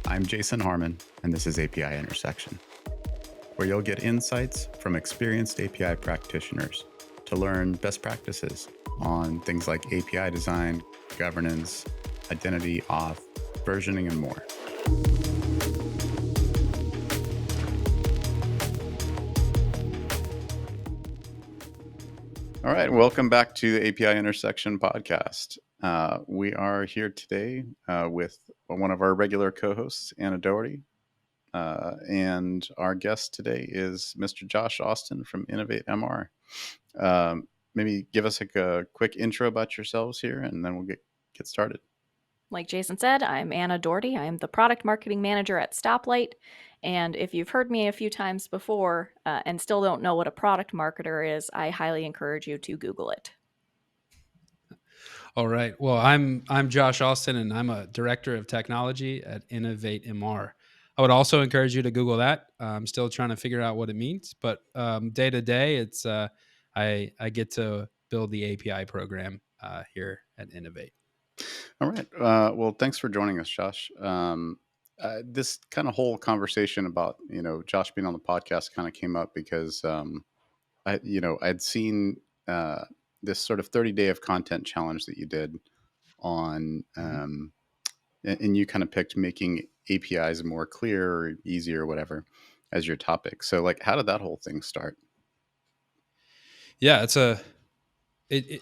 I'm Jason Harmon, and this is API Intersection, where you'll get insights from experienced API practitioners to learn best practices on things like API design, governance, identity, auth, versioning, and more. All right, welcome back to the API Intersection podcast. We are here today with one of our regular co-hosts, Anna Doherty, and our guest today is Mr. Josh Austin from Innovate MR. Maybe give us a quick intro about yourselves here, and then we'll get started. Like Jason said, I'm Anna Doherty. I'm the product marketing manager at Stoplight. And if you've heard me a few times before and still don't know what a product marketer is, I highly encourage you to Google it. All right. Well, I'm Josh Austin, and I'm a director of technology at Innovate MR. I would also encourage you to Google that. I'm still trying to figure out what it means, but day to day, it's I get to build the API program here at Innovate. All right. Well, thanks for joining us, Josh. This kind of whole conversation about Josh being on the podcast kind of came up because I'd seen this sort of 30-day of content challenge that you did on, and you kind of picked making APIs more clear or easier or whatever as your topic. So, like, how did that whole thing start? Yeah,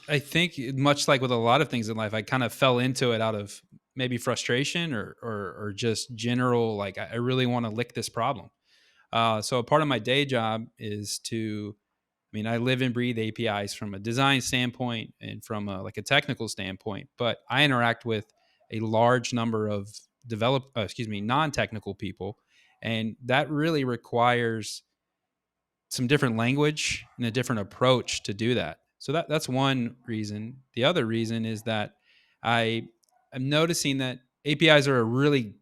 I think much like with a lot of things in life, I kind of fell into it out of maybe frustration or just general, like, I really want to lick this problem. So a part of my day job is I live and breathe APIs from a design standpoint and from a technical standpoint, but I interact with a large number of non-technical people. And that really requires some different language and a different approach to do that. So that's one reason. The other reason is that I'm noticing that APIs are a really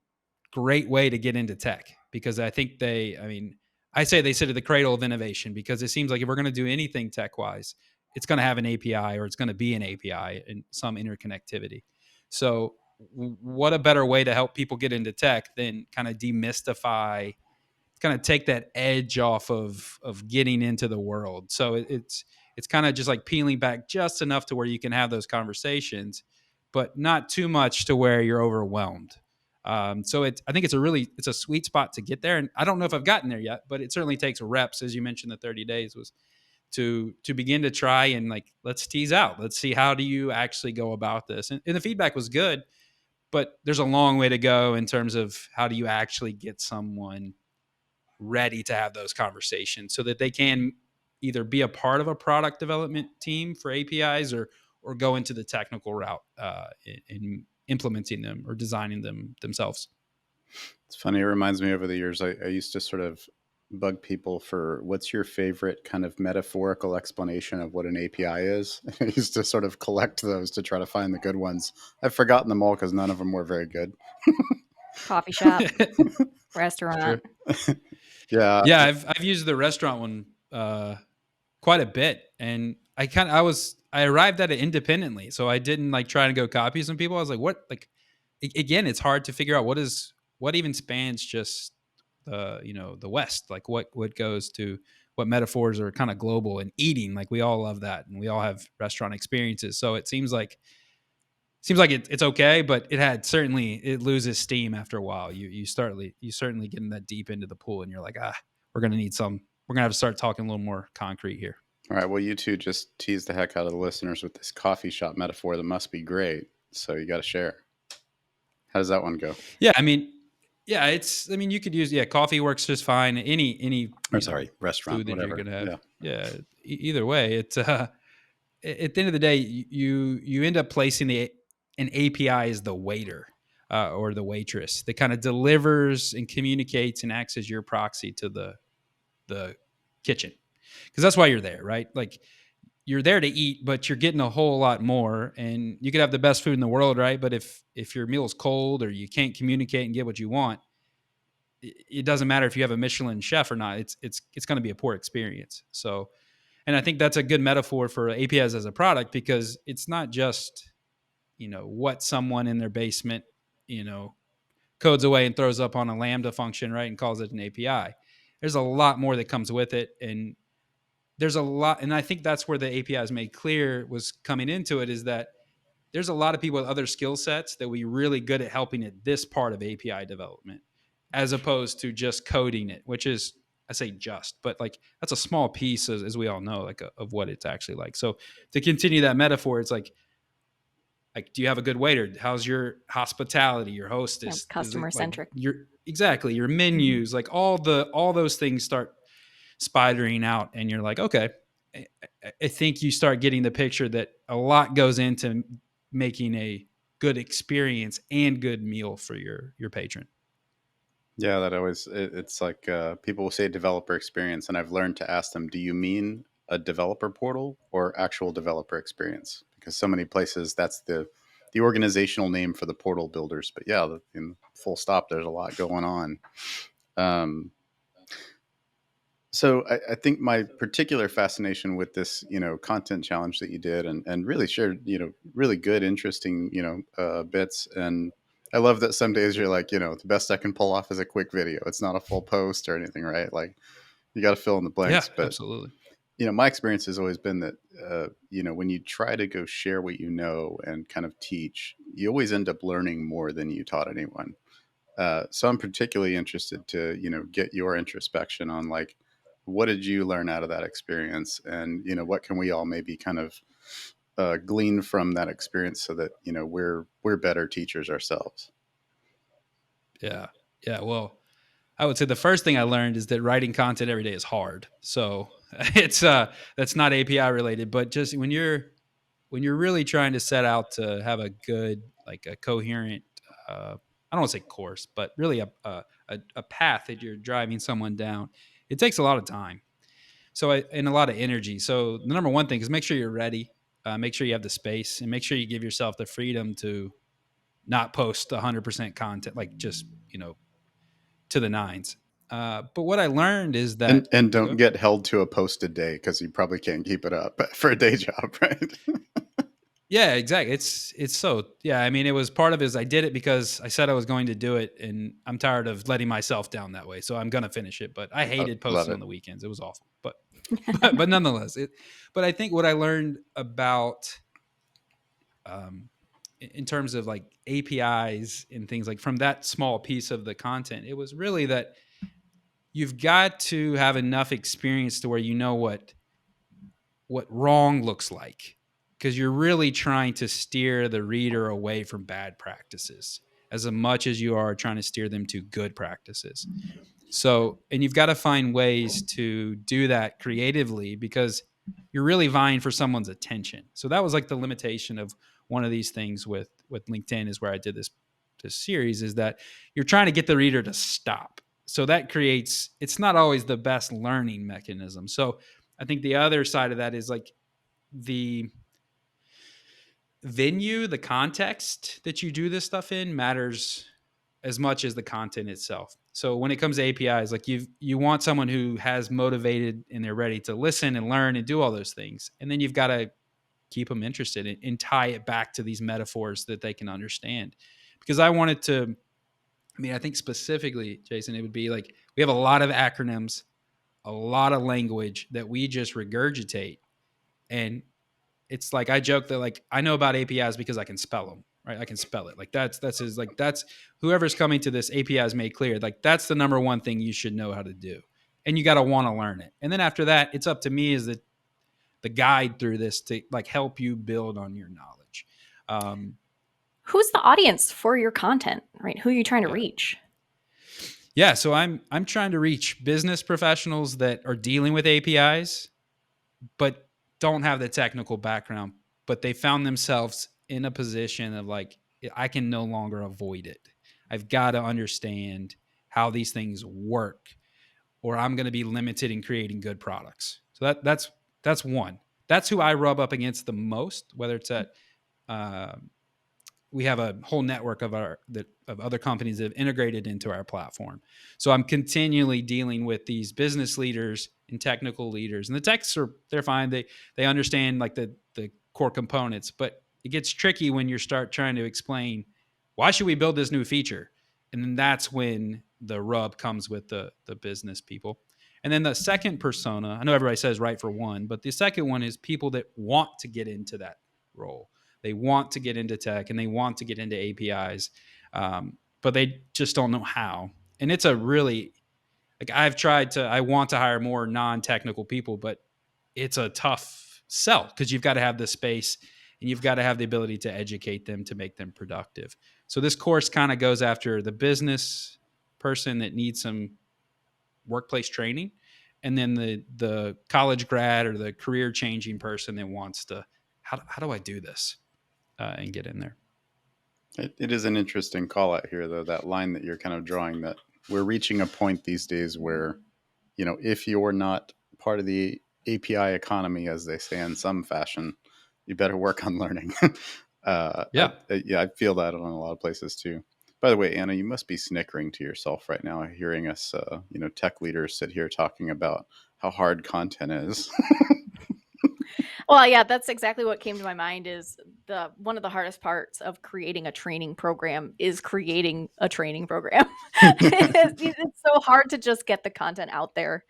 great way to get into tech, because I think I say they sit at the cradle of innovation, because it seems like if we're going to do anything tech-wise, it's going to have an API, or it's going to be an API and some interconnectivity. So what a better way to help people get into tech than kind of demystify, kind of take that edge off of getting into the world. So it's kind of just like peeling back just enough to where you can have those conversations, but not too much to where you're overwhelmed. So I think it's a sweet spot to get there. And I don't know if I've gotten there yet, but it certainly takes reps. As you mentioned, the 30 days was to begin to try and, like, let's tease out. Let's see, how do you actually go about this? And the feedback was good, but there's a long way to go in terms of how do you actually get someone ready to have those conversations so that they can either be a part of a product development team for APIs or go into the technical route in implementing them or designing them themselves. It's funny. It reminds me, over the years, I used to sort of bug people for what's your favorite kind of metaphorical explanation of what an API is. I used to sort of collect those to try to find the good ones. I've forgotten them all because none of them were very good. Coffee shop, restaurant. Yeah. I've used the restaurant one quite a bit, and I arrived at it independently, so I didn't try to go copy some people. I was like, what? Again, it's hard to figure out what even spans just the West, like what goes to what metaphors are kind of global, and eating, like we all love that, and we all have restaurant experiences. So it seems like it's okay, but it loses steam after a while. You certainly getting that deep into the pool, and you're like, we're gonna have to start talking a little more concrete here. All right. Well, you two just teased the heck out of the listeners with this coffee shop metaphor that must be great. So you got to share. How does that one go? Yeah, you could use coffee works just fine. Any restaurant, food that whatever. You're gonna have. Yeah. Either way, it's at the end of the day, you end up placing an API as the waiter or the waitress that kind of delivers and communicates and acts as your proxy to the kitchen, because that's why you're there, right? Like, you're there to eat, but you're getting a whole lot more. And you could have the best food in the world, right? But if your meal is cold, or you can't communicate and get what you want, it doesn't matter if you have a Michelin chef or not. It's going to be a poor experience. So, and I think that's a good metaphor for APIs as a product, because it's not just what someone in their basement codes away and throws up on a Lambda function, right, and calls it an API. There's a lot more that comes with it, and there's a lot, and I think that's where the API is made clear was coming into it, is that there's a lot of people with other skill sets that we really good at helping at this part of API development, as opposed to just coding it, which is, I say just, but like that's a small piece, as we all know, like of what it's actually like. So to continue that metaphor, it's like, do you have a good waiter? How's your hospitality, your hostess? Customer centric. Exactly, your menus, like all those things start spidering out, and you're like, okay, I think you start getting the picture that a lot goes into making a good experience and good meal for your patron. Yeah, that always, it's like people will say developer experience, and I've learned to ask them, do you mean a developer portal or actual developer experience? Because so many places that's the organizational name for the portal builders. But yeah, in full stop, there's a lot going on. So I think my particular fascination with this, content challenge that you did, and really shared, really good, interesting, bits. And I love that some days you're like, the best I can pull off is a quick video. It's not a full post or anything, right? Like you got to fill in the Yeah, blanks. But, absolutely. my experience has always been that, when you try to go share what you know and kind of teach, you always end up learning more than you taught anyone. So I'm particularly interested to, get your introspection on like, what did you learn out of that experience? And, what can we all maybe kind of glean from that experience so that, we're better teachers ourselves? Yeah. Yeah. Well, I would say the first thing I learned is that writing content every day is hard. So it's that's not API related, but just when you're really trying to set out to have a good, like a coherent, I don't want to say course, but really a path that you're driving someone down, it takes a lot of time. So and a lot of energy. So the number one thing is make sure you're ready, make sure you have the space, and make sure you give yourself the freedom to not post 100% content, like just, to the nines. But what I learned is that, And don't get held to a post a day, because you probably can't keep it up for a day job, right? yeah, exactly. It's so, yeah. I mean, it was part of it is I did it because I said I was going to do it, and I'm tired of letting myself down that way. So I'm gonna finish it. But I hated Love posting it. on the weekends. It was awful. But nonetheless, But I think what I learned about, in terms of like APIs and things, like from that small piece of the content, it was really that you've got to have enough experience to where you know what wrong looks like, because you're really trying to steer the reader away from bad practices as much as you are trying to steer them to good practices. So, and you've got to find ways to do that creatively, because you're really vying for someone's attention. So that was like the limitation of one of these things with LinkedIn, is where I did this series, is that you're trying to get the reader to stop. So that creates, it's not always the best learning mechanism. So I think the other side of that is like the venue, the context that you do this stuff in matters as much as the content itself. So when it comes to APIs, like you want someone who has motivated and they're ready to listen and learn and do all those things. And then you've got to keep them interested and tie it back to these metaphors that they can understand. Because I wanted to, I mean, I think specifically, Jason, it would be like, we have a lot of acronyms, a lot of language that we just regurgitate. And it's like, I joke that like, I know about APIs because I can spell them, right? I can spell it. Like that's whoever's coming to this APIs made clear. Like that's the number one thing you should know how to do. And you got to want to learn it. And then after that, it's up to me as the guide through this to like help you build on your knowledge. Who's the audience for your content, right? Who are you trying to reach? Yeah, so I'm trying to reach business professionals that are dealing with APIs, but don't have the technical background, but they found themselves in a position of like, I can no longer avoid it. I've got to understand how these things work, or I'm going to be limited in creating good products. So that's one. That's who I rub up against the most, whether it's at, we have a whole network of other companies that have integrated into our platform. So I'm continually dealing with these business leaders and technical leaders, and the techs they're fine. They understand like the core components, but it gets tricky when you start trying to explain, why should we build this new feature? And then that's when the rub comes with the business people. And then the second persona, I know everybody says right for one, but the second one is people that want to get into that role. They want to get into tech and they want to get into APIs, but they just don't know how. And it's a really, like, I want to hire more non-technical people, but it's a tough sell because you've got to have the space and you've got to have the ability to educate them to make them productive. So this course kind of goes after the business person that needs some workplace training, and then the college grad or the career changing person that wants to, how do I do this and get in there. It is an interesting call out here, though, that line that you're kind of drawing, that we're reaching a point these days where, if you're not part of the API economy, as they say in some fashion, you better work on learning. Yeah. I feel that in a lot of places too. By the way, Anna, you must be snickering to yourself right now, hearing us, tech leaders sit here talking about how hard content is. Well, yeah, that's exactly what came to my mind. Is one of the hardest parts of creating a training program is creating a training program. It's so hard to just get the content out there.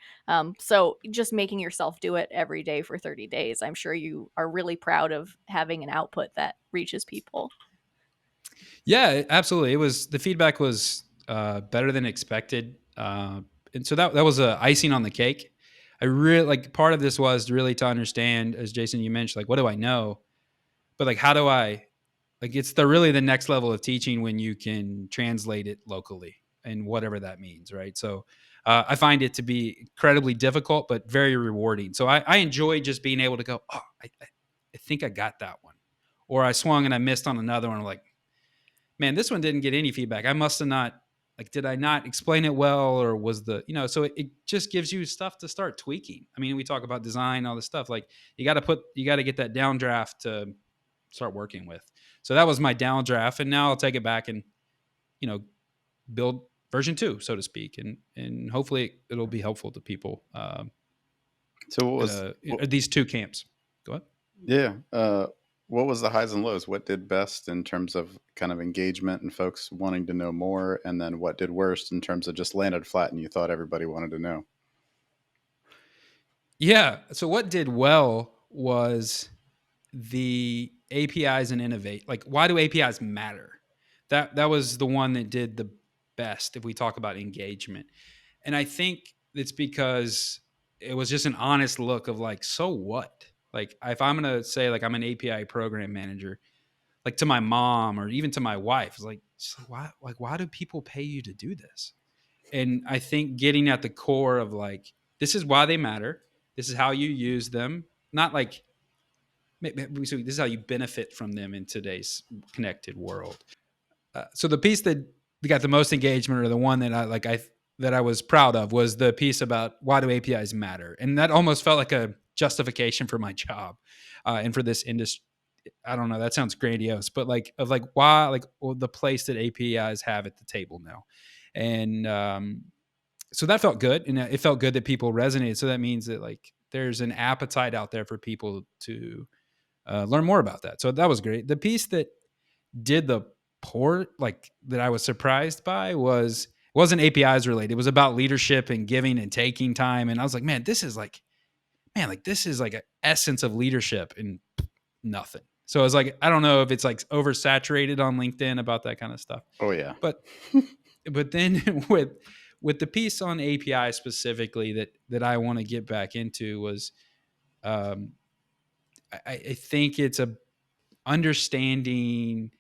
So just making yourself do it every day for 30 days, I'm sure you are really proud of having an output that reaches people. Yeah, absolutely. The feedback was better than expected, and so that was a icing on the cake. I really, like, part of this was really to understand, as Jason, you mentioned, like, what do I know, but like, how do I, like, it's really the next level of teaching when you can translate it locally and whatever that means, right? So I find it to be incredibly difficult, but very rewarding. So I enjoy just being able to go, oh, I think I got that one, or I swung and I missed on another one. I'm like, man, this one didn't get any feedback. I must have not, like, did I not explain it well, or was so it just gives you stuff to start tweaking. I mean, we talk about design, all this stuff. Like, you got to get that downdraft to start working with. So that was my downdraft. And now I'll take it back and, build version 2, so to speak. And hopefully it'll be helpful to people. So what was these two camps? Go ahead. Yeah. What was the highs and lows? What did best in terms of kind of engagement and folks wanting to know more? And then what did worst in terms of just landed flat and you thought everybody wanted to know? Yeah. So what did well was the APIs and innovate. Like, why do APIs matter? That was the one that did the best if we talk about engagement. And I think it's because it was just an honest look of, like, so what? Like, if I'm going to say, like, I'm an API program manager, like, to my mom or even to my wife, it's like, why do people pay you to do this? And I think getting at the core of, like, this is why they matter. This is how you use them. Not like, this is how you benefit from them in today's connected world. So the piece that got the most engagement, or the one that I was proud of, was the piece about why do APIs matter, and that almost felt like a justification for my job and for this industry. I don't know. That sounds grandiose, but why, the place that APIs have at the table now, and so that felt good, and it felt good that people resonated. So that means that, like, there's an appetite out there for people to learn more about that. So that was great. The piece that did the poor, like, that I was surprised by, wasn't APIs related. It was about leadership and giving and taking time. And I was like, this is like an essence of leadership and nothing. So I was like, I don't know if it's like oversaturated on LinkedIn about that kind of stuff. Oh yeah. But then with the piece on API specifically that I want to get back into was, I think it's a understanding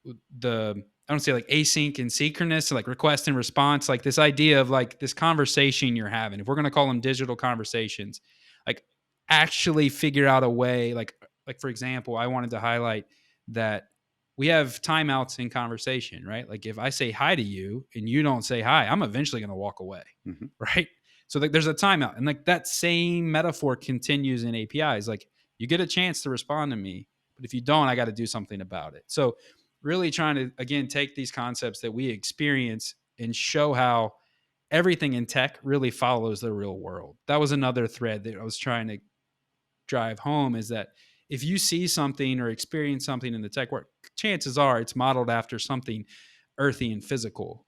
I don't say, like, async and synchronous, like request and response, like this idea of, like, this conversation you're having, if we're going to call them digital conversations, like, actually figure out a way, like for example, I wanted to highlight that we have timeouts in conversation, right? Like, if I say hi to you and you don't say hi, I'm eventually going to walk away. Mm-hmm. Right? So, like, there's a timeout, and, like, that same metaphor continues in APIs. Like, you get a chance to respond to me, but if you don't, I got to do something about it. So really trying to, again, take these concepts that we experience and show how everything in tech really follows the real world. That was another thread that I was trying to drive home, is that if you see something or experience something in the tech world, chances are it's modeled after something earthy and physical,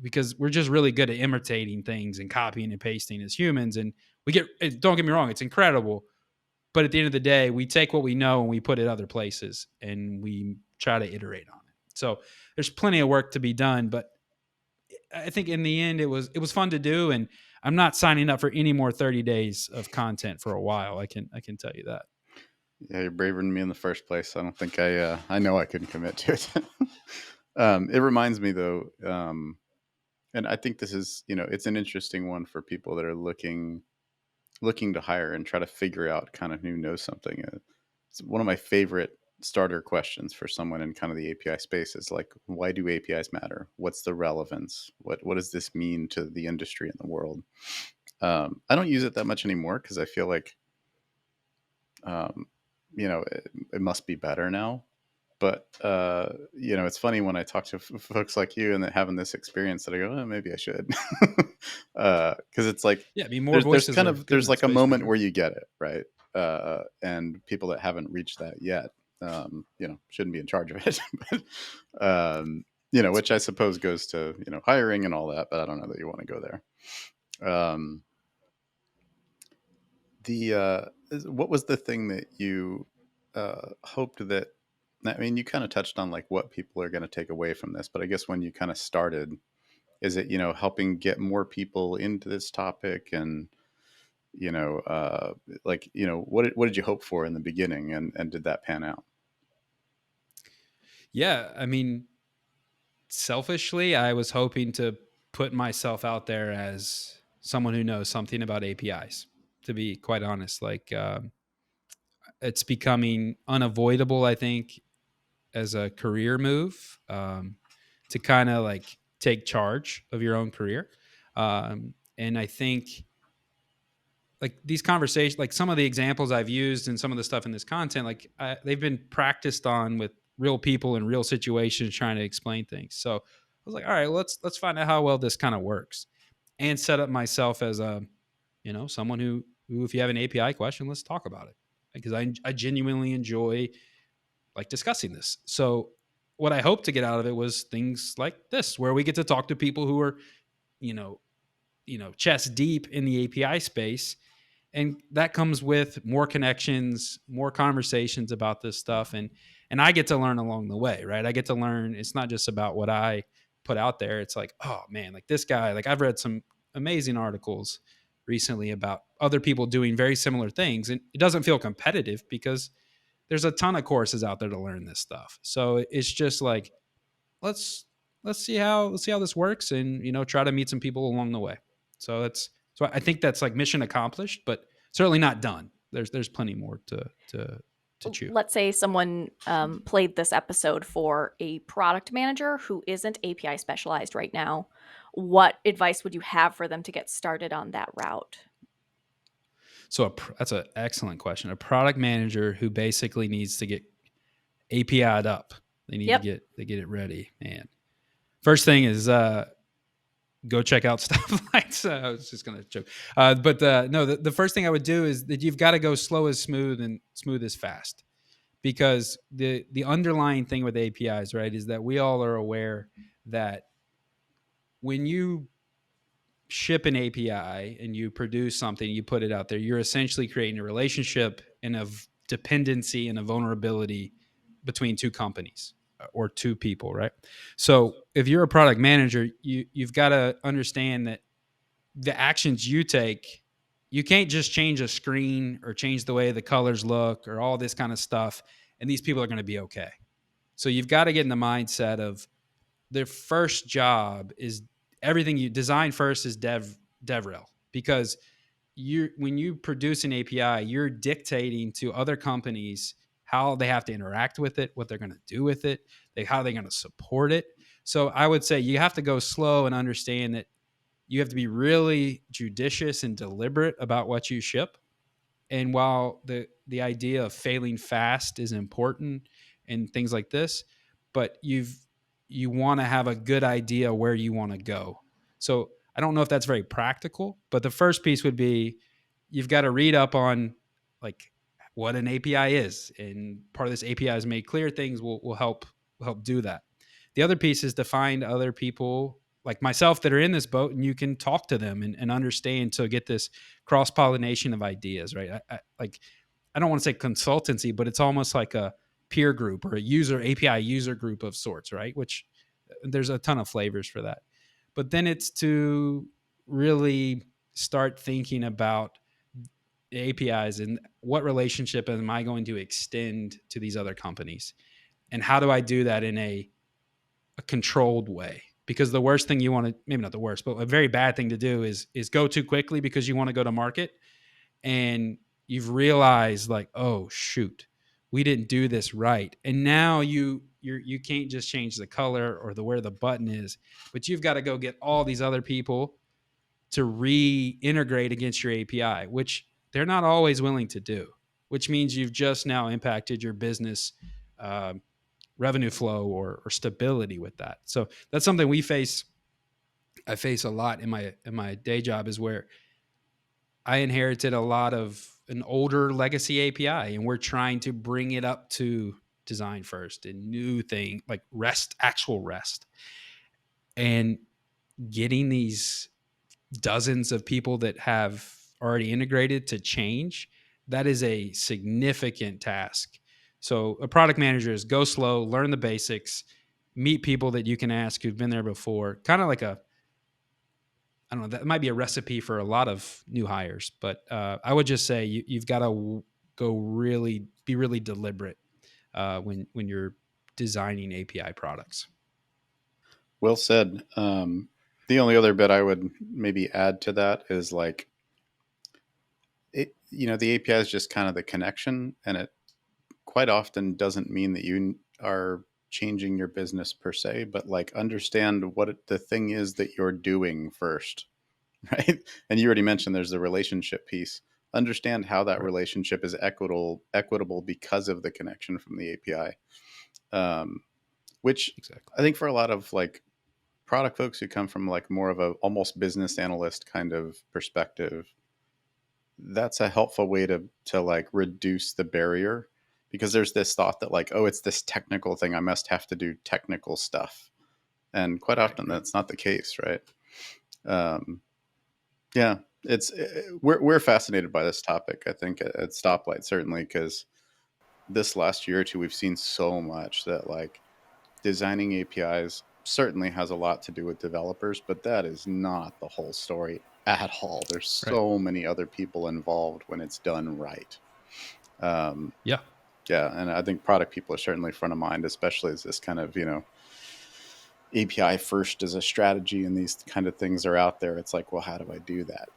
because we're just really good at imitating things and copying and pasting as humans. And don't get me wrong, it's incredible. But at the end of the day, we take what we know and we put it other places and we try to iterate on it. So there's plenty of work to be done, but I think in the end it was fun to do, and I'm not signing up for any more 30 days of content for a while. I can tell you that. Yeah, you're braver than me in the first place. I don't think I know I couldn't commit to it. It reminds me though, and I think this is, it's an interesting one for people that are looking to hire and try to figure out kind of who knows something. It's one of my favorite starter questions for someone in kind of the API space is like, why do APIs matter? What's the relevance? What does this mean to the industry and the world? I don't use it that much anymore because I feel like, it must be better now. But it's funny when I talk to folks like you and that having this experience that I go, oh, maybe I should, because it's like, yeah, I mean, more voices. There's like a moment where you get it right, and people that haven't reached that yet, shouldn't be in charge of it. But, which I suppose goes to hiring and all that. But I don't know that you want to go there. What was the thing that you hoped that? I mean, you kind of touched on like what people are going to take away from this, but I guess when you kind of started, is it helping get more people into this topic, and what did you hope for in the beginning, and did that pan out? Yeah, I mean, selfishly, I was hoping to put myself out there as someone who knows something about APIs. To be quite honest, like it's becoming unavoidable, I think, as a career move, to kind of like take charge of your own career. And I think like these conversations, like some of the examples I've used and some of the stuff in this content, like they've been practiced on with real people in real situations trying to explain things. So I was like, all right, let's find out how well this kind of works, and set up myself as a, someone who, if you have an API question, let's talk about it, because I genuinely enjoy like discussing this. So what I hope to get out of it was things like this, where we get to talk to people who are, chest deep in the API space. And that comes with more connections, more conversations about this stuff. And I get to learn along the way, right? I get to learn. It's not just about what I put out there. It's like, oh man, like this guy, like I've read some amazing articles recently about other people doing very similar things. And it doesn't feel competitive because there's a ton of courses out there to learn this stuff. So it's just like, let's see how this works, and try to meet some people along the way. So I think that's like mission accomplished, but certainly not done. There's plenty more to chew. Let's say someone played this episode for a product manager who isn't API specialized right now. What advice would you have for them to get started on that route? So that's an excellent question. A product manager who basically needs to get API'd up. They need to get it ready, man. First thing is go check out Stoplight. I was just gonna joke, but no. The first thing I would do is that you've got to go slow as smooth and smooth as fast, because the underlying thing with APIs, right, is that we all are aware that when you ship an API and you produce something, you put it out there, you're essentially creating a relationship and a dependency and a vulnerability between two companies or two people, right? So if you're a product manager, you've got to understand that the actions you take, you can't just change a screen or change the way the colors look or all this kind of stuff, and these people are going to be okay. So you've got to get in the mindset of their first job is everything you design first is DevRel, because when you produce an API, you're dictating to other companies how they have to interact with it, what they're going to do with it, how they're going to support it. So I would say you have to go slow and understand that you have to be really judicious and deliberate about what you ship. And while the idea of failing fast is important and things like this, but you want to have a good idea where you want to go. So I don't know if that's very practical, but the first piece would be you've got to read up on like what an API is, and part of this API is made clear. Things will help do that. the other piece is to find other people like myself that are in this boat, and you can talk to them and understand to get this cross pollination of ideas, right? I don't want to say consultancy, but it's almost like a peer group or a user API user group of sorts, right? Which there's a ton of flavors for that. But then it's to really start thinking about APIs and what relationship am I going to extend to these other companies, and how do I do that in a controlled way? Because the worst thing you want to, maybe not the worst, but a very bad thing to do is go too quickly because you want to go to market, and you've realized like, oh shoot, we didn't do this right, and now you can't just change the color or the where the button is, but you've got to go get all these other people to reintegrate against your API, which they're not always willing to do, which means you've just now impacted your business revenue flow or stability with that. So that's something I face a lot in my day job, is where I inherited a lot of an older legacy API, and we're trying to bring it up to design first and new thing like actual REST, and getting these dozens of people that have already integrated to change, that is a significant task. So a product manager is go slow, learn the basics, meet people that you can ask who've been there before. Kind of like I don't know, that might be a recipe for a lot of new hires, but I would just say you've got to be really deliberate when you're designing API products. Well said. The only other bit I would maybe add to that is like, the API is just kind of the connection, and it quite often doesn't mean that you are changing your business per se, but like understand what the thing is that you're doing first, right? And you already mentioned there's the relationship piece. Understand how that relationship is equitable because of the connection from the API, which Exactly. I think for a lot of like product folks who come from like more of a almost business analyst kind of perspective, that's a helpful way to like reduce the barrier, because there's this thought that like, oh, it's this technical thing, I must have to do technical stuff, and quite often that's not the case, right? Yeah, it's we're fascinated by this topic, I think, at Stoplight, certainly, because this last year or two we've seen so much that like designing APIs certainly has a lot to do with developers, but that is not the whole story at all. There's so many other people involved when it's done right. Yeah, and I think product people are certainly front of mind, especially as this kind of API first as a strategy and these kind of things are out there. It's like, well, how do I do that?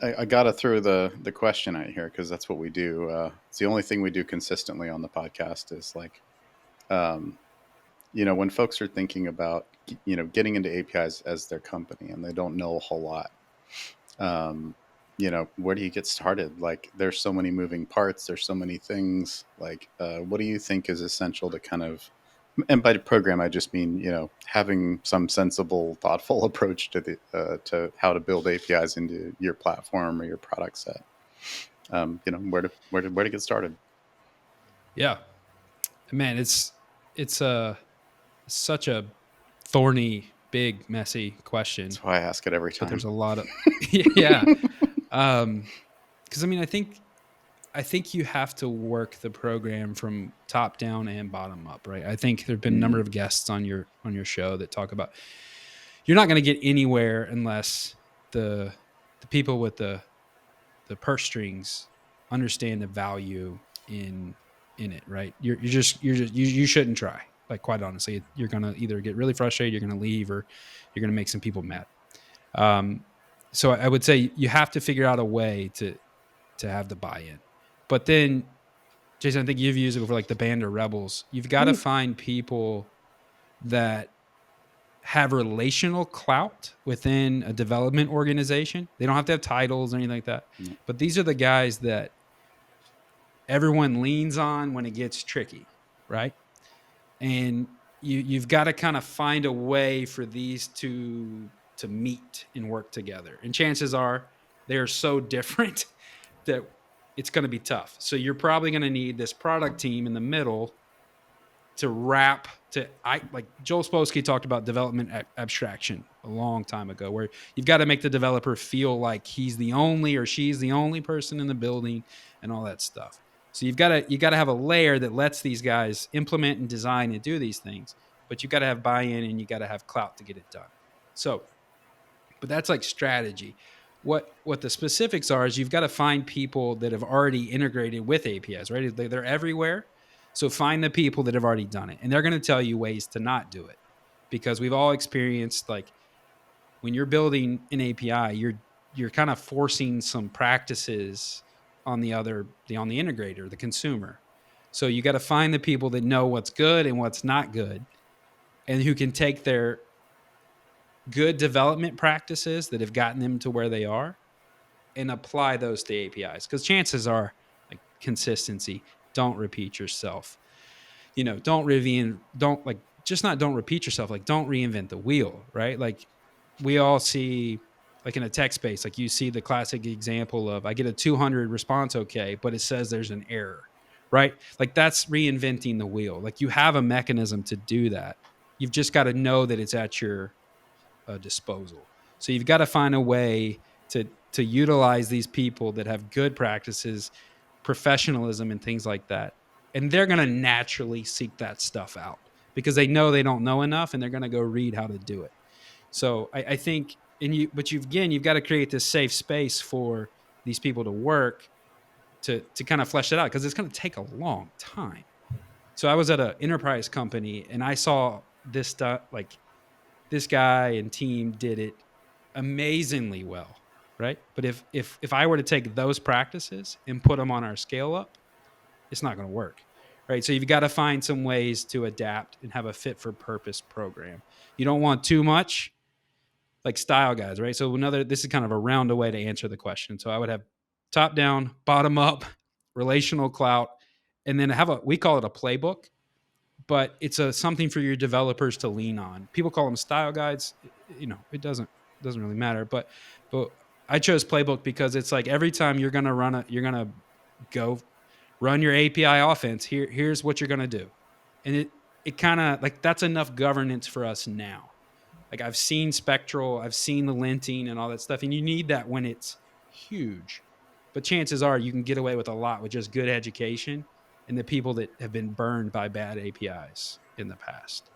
I got to throw the question out here because that's what we do. It's the only thing we do consistently on the podcast is like, when folks are thinking about, getting into APIs as their company and they don't know a whole lot, where do you get started? Like, there's so many moving parts. There's so many things. Like, what do you think is essential to kind of, and by program, I just mean, having some sensible, thoughtful approach to how to build APIs into your platform or your product set. Where to get started? Yeah, man, it's such a thorny, big, messy question. That's why I ask it every time. But there's a lot of yeah. Because I mean, I think you have to work the program from top down and bottom up, right? I think there've been a number of guests on your show that talk about you're not going to get anywhere unless the people with the purse strings understand the value in it, right? You shouldn't try. Like, quite honestly, you're going to either get really frustrated, you're going to leave, or you're going to make some people mad. So I would say you have to figure out a way to have the buy-in. But then, Jason, I think you've used it for like the band of rebels. You've got to find people that have relational clout within a development organization. They don't have to have titles or anything like that. But these are the guys that everyone leans on when it gets tricky, right? And you've got to kind of find a way for these to meet and work together. And chances are they are so different that it's going to be tough. So you're probably going to need this product team in the middle to wrap like Joel Spolsky talked about development abstraction a long time ago, where you've got to make the developer feel like he's the only or she's the only person in the building and all that stuff. So you got to have a layer that lets these guys implement and design and do these things, but you've got to have buy-in and you got to have clout to get it done. So, but that's like strategy. What the specifics are is you've got to find people that have already integrated with APIs, right? They're everywhere. So find the people that have already done it, and they're going to tell you ways to not do it, because we've all experienced, like, when you're building an API, you're kind of forcing some practices on the integrator, the consumer. So you got to find the people that know what's good and what's not good, and who can take their good development practices that have gotten them to where they are and apply those to APIs. Because chances are, like, consistency, don't repeat yourself. Don't repeat yourself. Like, don't reinvent the wheel, right? Like, we all see, like, in a tech space, like, you see the classic example of, I get a 200 response okay, but it says there's an error, right? Like, that's reinventing the wheel. Like, you have a mechanism to do that. You've just got to know that it's at your disposal. So you've got to find a way to utilize these people that have good practices, professionalism, and things like that. And they're going to naturally seek that stuff out because they know they don't know enough, and they're going to go read how to do it. So I think, but you've got to create this safe space for these people to work to kind of flesh it out, because it's going to take a long time. So I was at an enterprise company, and I saw this stuff, like, this guy and team did it amazingly well, right? But if I were to take those practices and put them on our scale up, it's not going to work, right? So you've got to find some ways to adapt and have a fit for purpose program. You don't want too much, like style guides, right? So this is kind of a round way to answer the question. So I would have top down, bottom up, relational clout, and then we call it a playbook, but it's something for your developers to lean on. People call them style guides. It doesn't really matter. But I chose playbook because it's like, every time you're gonna go run your API offense, here's what you're gonna do, and it kind of, like, that's enough governance for us now. Like, I've seen Spectral, I've seen the linting and all that stuff, and you need that when it's huge. But chances are you can get away with a lot with just good education and the people that have been burned by bad APIs in the past.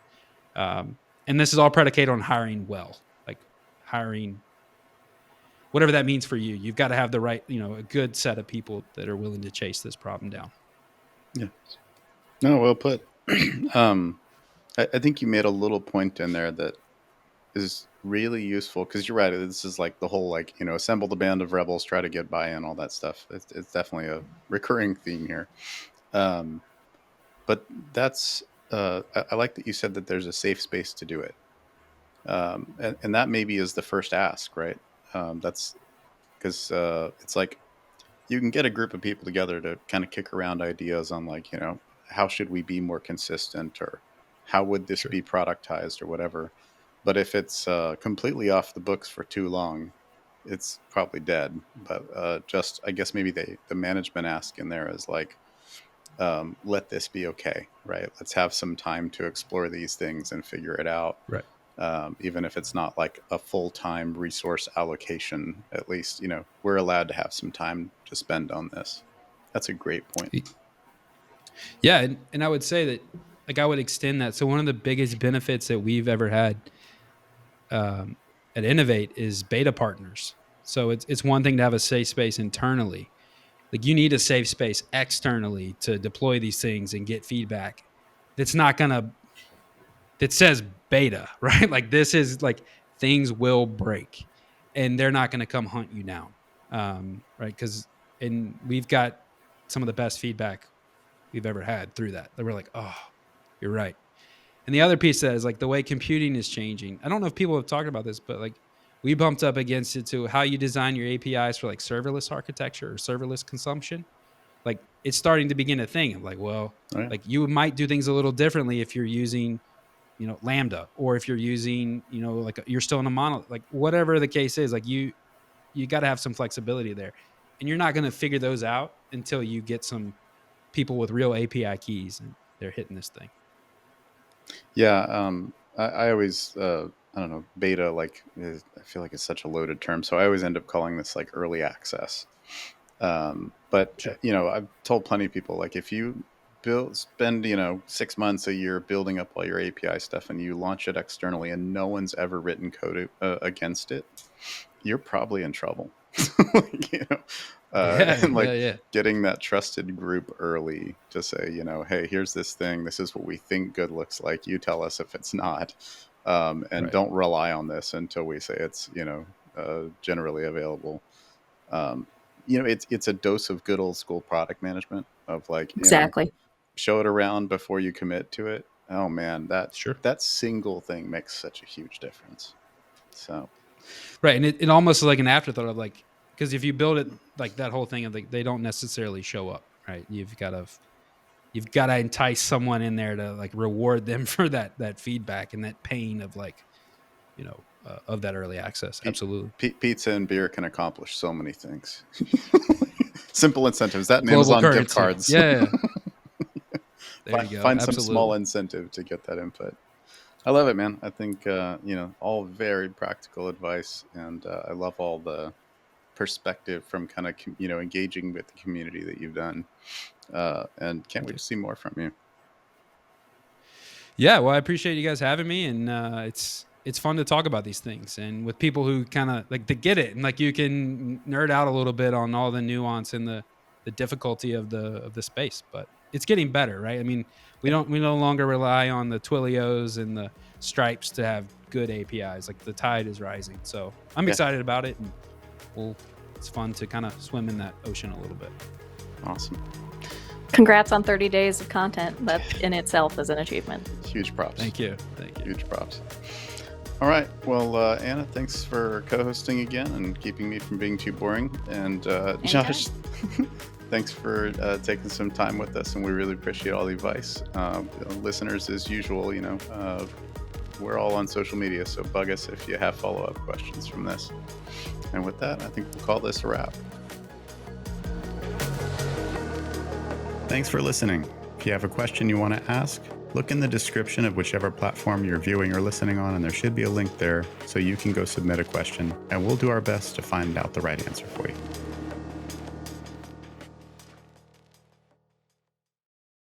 And this is all predicated on hiring well, like hiring, whatever that means for you. You've got to have the right, a good set of people that are willing to chase this problem down. Yeah. No, well put. I think you made a little point in there that is really useful, because you're right. This is like the whole, like, assemble the band of rebels, try to get buy-in, all that stuff. It's definitely a recurring theme here. But that's I like that you said that there's a safe space to do it, and that maybe is the first ask, right? That's because it's like, you can get a group of people together to kind of kick around ideas on, like, how should we be more consistent, or how would this be productized, or whatever. But if it's completely off the books for too long, it's probably dead. But just, I guess, maybe the management ask in there is like, let this be okay, right? Let's have some time to explore these things and figure it out. Right. Even if it's not like a full-time resource allocation, at least, we're allowed to have some time to spend on this. That's a great point. Yeah. And I would say that, like, I would extend that. So one of the biggest benefits that we've ever had at Innovate is beta partners. So it's one thing to have a safe space internally. Like, you need a safe space externally to deploy these things and get feedback. That says beta, right? Like, this is like, things will break, and they're not going to come hunt you down, right? And we've got some of the best feedback we've ever had through that. That we're like, oh, you're right. And the other piece of that is, like, the way computing is changing. I don't know if people have talked about this, but, like, we bumped up against it to how you design your APIs for, like, serverless architecture or serverless consumption. Like, it's starting to begin a thing of, like, well, like, you might do things a little differently if you're using, Lambda, or if you're using, like, you're still in a monolith, like, whatever the case is, like, you got to have some flexibility there. and you're not going to figure those out until you get some people with real API keys and they're hitting this thing. Yeah, I always, I don't know, beta, like, I feel like it's such a loaded term. So I always end up calling this like early access. But, Sure. I've told plenty of people, like, if you spend, 6 months, a year building up all your API stuff and you launch it externally and no one's ever written code against it, you're probably in trouble. And like Yeah. getting that trusted group early to say, hey, here's this thing. This is what we think good looks like. You tell us if it's not. And Right. don't rely on this until we say it's, generally available. It's a dose of good old school product management of like, Exactly. show it around before you commit to it. Oh man, Sure. that single thing makes such a huge difference. So Right. And it almost is like an afterthought of like, because if you build it like that whole thing of like, they don't necessarily show up, right? You've got to entice someone in there to like reward them for that feedback and that pain of like, of that early access. Absolutely. Pizza and beer can accomplish so many things. Simple incentives. That and Global Amazon gift currency. cards. Yeah. There you go. Find some Absolutely. small incentive to get that input. I love it, man. I think all very practical advice, and I love all the perspective from kind of engaging with the community that you've done, and can't wait to see more from you. Yeah, well, I appreciate you guys having me, and it's fun to talk about these things and with people who kind of like to get it, and like you can nerd out a little bit on all the nuance and the difficulty of the space, but it's getting better, right? I mean, we no longer rely on the Twilios and the Stripes to have good APIs. Like the tide is rising, so I'm excited about it, and it's fun to kind of swim in that ocean a little bit. Awesome. Congrats on 30 days of content. That in itself is an achievement. Huge props. Thank you. Huge props. All right. Well, Anna, thanks for co-hosting again and keeping me from being too boring. And Josh, thanks for taking some time with us, and we really appreciate all the advice. Listeners, as usual, we're all on social media, so bug us if you have follow-up questions from this. And with that, I think we'll call this a wrap. Thanks for listening. If you have a question you want to ask, look in the description of whichever platform you're viewing or listening on, and there should be a link there so you can go submit a question, and we'll do our best to find out the right answer for you.